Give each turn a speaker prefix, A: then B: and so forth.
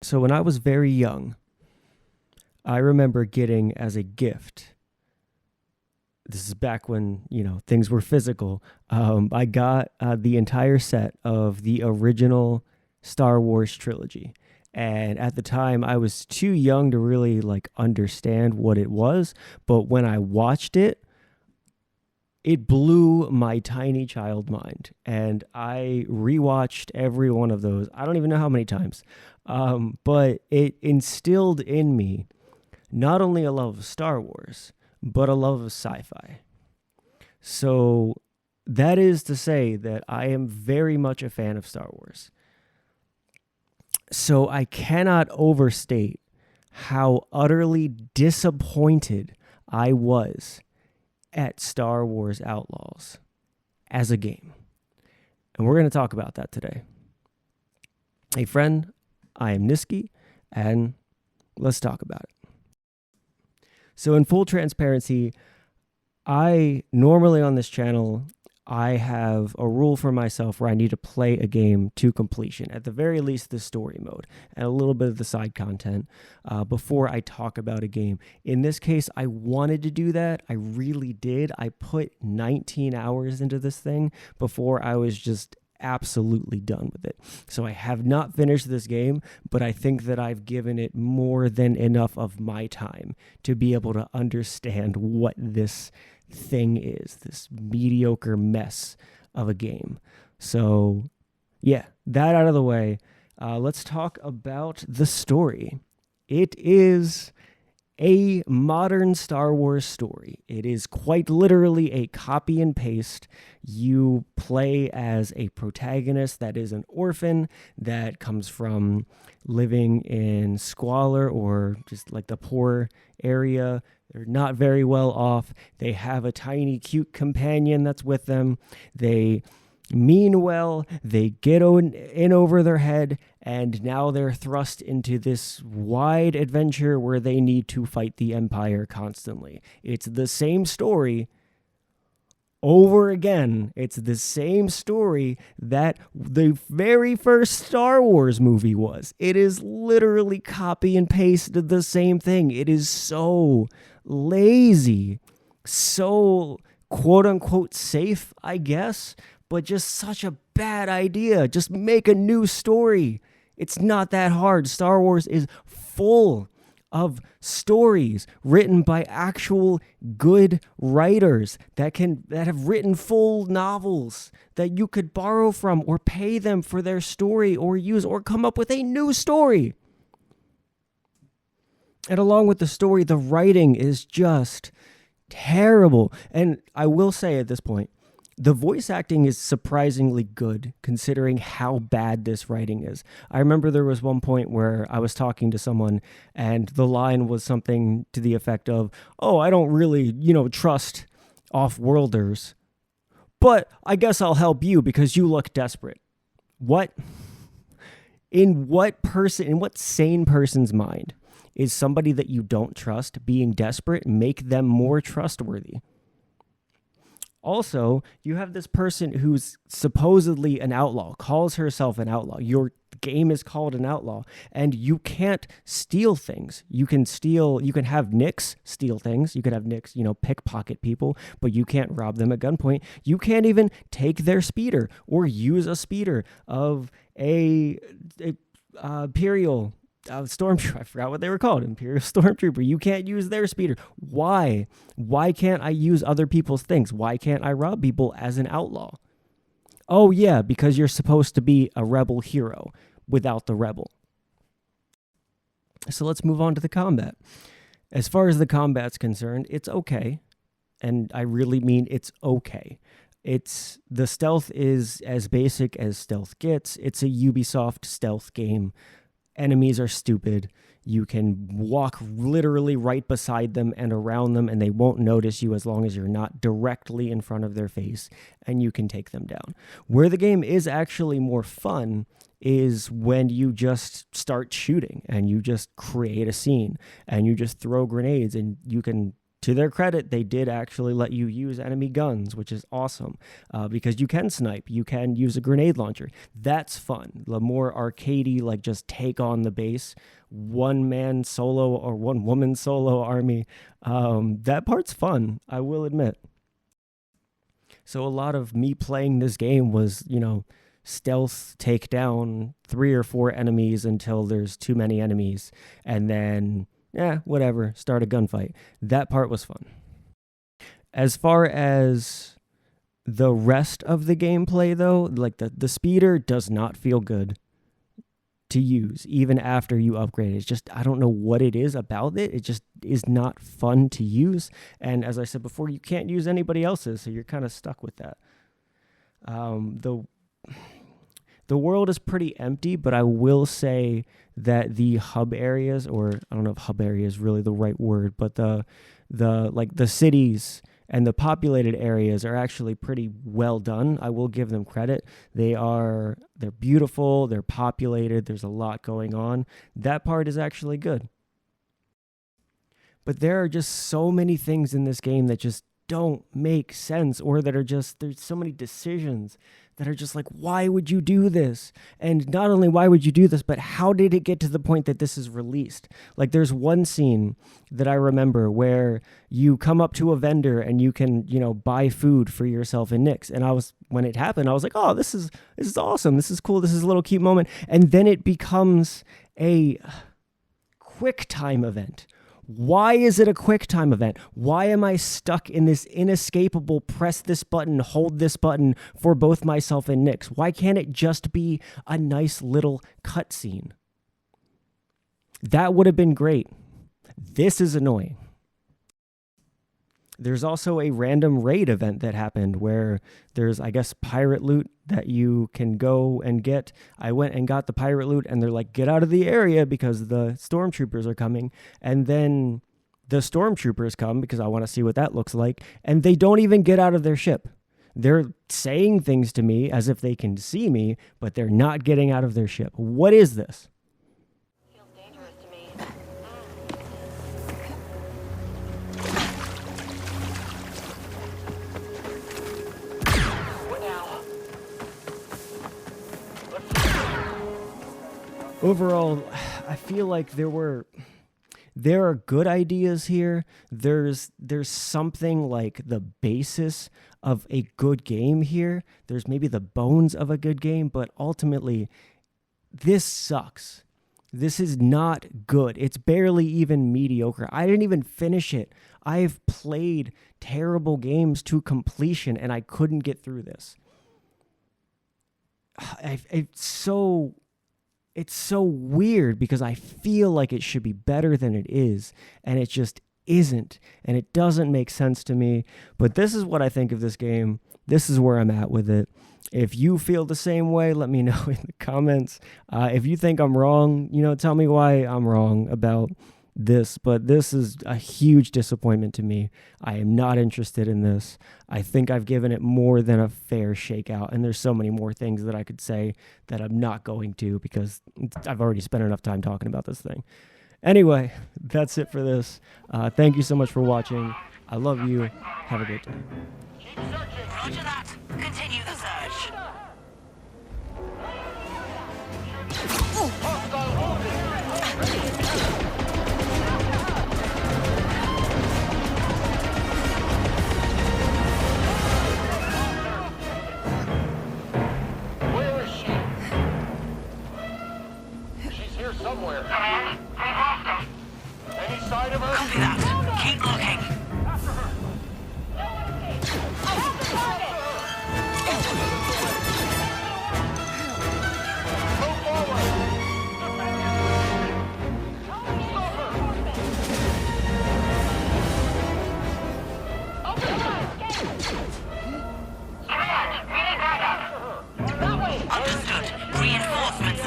A: So when I was very young, I remember getting as a gift. This is back when things were physical. I got the entire set of the original Star Wars trilogy, and at the time, I was too young to really understand what it was. But when I watched it, it blew my tiny child mind, and I rewatched every one of those. I don't even know how many times, but it instilled in me not only a love of Star Wars, but a love of sci-fi. So that is to say that I am very much a fan of Star Wars. So I cannot overstate how utterly disappointed I was at Star Wars Outlaws as a game. And we're going to talk about that today. Hey, friend, I am Niski, and let's talk about it. So in full transparency, I normally on this channel, I have a rule for myself where I need to play a game to completion, at the very least the story mode, and a little bit of the side content before I talk about a game. In this case, I wanted to do that. I really did. I put 19 hours into this thing before I was just absolutely done with it. So I have not finished this game, but I think that I've given it more than enough of my time to be able to understand what this thing is, this mediocre mess of a game. So yeah, that out of the way, let's talk about the story. It is a modern Star Wars story. It is quite literally a copy and paste. You play as a protagonist that is an orphan that comes from living in squalor or just like the poor area. They're not very well off. They have a tiny, cute companion that's with them. They mean well, they get in over their head, and now they're thrust into this wide adventure where they need to fight the Empire constantly. It's the same story over again. It's the same story that the very first Star Wars movie was. It is literally copy and paste the same thing. It is so lazy, so quote unquote safe, I guess, but just such a bad idea. Just make a new story. It's not that hard. Star Wars is full of stories written by actual good writers that have written full novels that you could borrow from or pay them for their story or use or come up with a new story. And along with the story, the writing is just terrible. And I will say at this point, the voice acting is surprisingly good considering how bad this writing is. I remember there was one point where I was talking to someone and the line was something to the effect of, "Oh, I don't really, trust off-worlders, but I guess I'll help you because you look desperate." What? In what sane person's mind is somebody that you don't trust being desperate make them more trustworthy? Also, you have this person who's supposedly an outlaw, calls herself an outlaw. Your game is called an outlaw, and you can't steal things. You can have Nicks steal things. You could have Nicks, pickpocket people, but you can't rob them at gunpoint. You can't even take their speeder or use a speeder of a Imperial stormtrooper. I forgot what they were called. Imperial stormtrooper. You can't use their speeder. Why? Why can't I use other people's things? Why can't I rob people as an outlaw? Oh yeah, because you're supposed to be a rebel hero without the rebel. So let's move on to the combat. As far as the combat's concerned, it's okay. And I really mean it's okay. The stealth is as basic as stealth gets. It's a Ubisoft stealth game. Enemies are stupid. You can walk literally right beside them and around them, and they won't notice you as long as you're not directly in front of their face, and you can take them down. Where the game is actually more fun is when you just start shooting, and you just create a scene, and you just throw grenades, and you can to their credit, they did actually let you use enemy guns, which is awesome, because you can snipe, you can use a grenade launcher. That's fun. The more arcadey, like just take on the base, one man solo or one woman solo army. That part's fun, I will admit. So a lot of me playing this game was, stealth, take down 3 or 4 enemies until there's too many enemies, and then, whatever, start a gunfight. That part was fun. As far as the rest of the gameplay, though, like the speeder does not feel good to use, even after you upgrade it. It's just, I don't know what it is about it. It just is not fun to use. And as I said before, you can't use anybody else's, so you're kind of stuck with that. The world is pretty empty, but I will say that the hub areas, or I don't know if hub area is really the right word, but the cities and the populated areas are actually pretty well done. I will give them credit. They're beautiful, they're populated, there's a lot going on. That part is actually good. But there are just so many things in this game that just don't make sense, or that are just, there's so many decisions that are just like, why would you do this? And not only why would you do this, but how did it get to the point that this is released? Like, there's one scene that I remember where you come up to a vendor and you can, buy food for yourself in Nick's. And when it happened, I was like, oh, this is awesome. This is cool. This is a little cute moment. And then it becomes a quick time event. Why is it a quick time event? Why am I stuck in this inescapable press this button, hold this button for both myself and Nick's? Why can't it just be a nice little cutscene? That would have been great. This is annoying. There's also a random raid event that happened where there's, I guess, pirate loot that you can go and get. I went and got the pirate loot, and they're like, get out of the area because the stormtroopers are coming. And then the stormtroopers come because I want to see what that looks like, and they don't even get out of their ship. They're saying things to me as if they can see me, but they're not getting out of their ship. What is this? Overall, I feel like there are good ideas here. There's something like the basis of a good game here. There's maybe the bones of a good game, but ultimately, this sucks. This is not good. It's barely even mediocre. I didn't even finish it. I've played terrible games to completion, and I couldn't get through this. It's so weird because I feel like it should be better than it is, and it just isn't, and it doesn't make sense to me. But this is what I think of this game. This is where I'm at with it. If you feel the same way, let me know in the comments. If you think I'm wrong, tell me why I'm wrong about this, but this is a huge disappointment to me. I am not interested in this. I think I've given it more than a fair shakeout, and there's so many more things that I could say that I'm not going to because I've already spent enough time talking about this thing. Anyway, that's it for this. Thank you so much for watching. I love you. Have a great day.
B: Keep searching. Roger that. Continue the search. Hostile wounded. Somewhere. Any side of her?
C: Copy that. Keep looking.
B: After her. Go forward. Stop her.
C: Understood. Reinforcements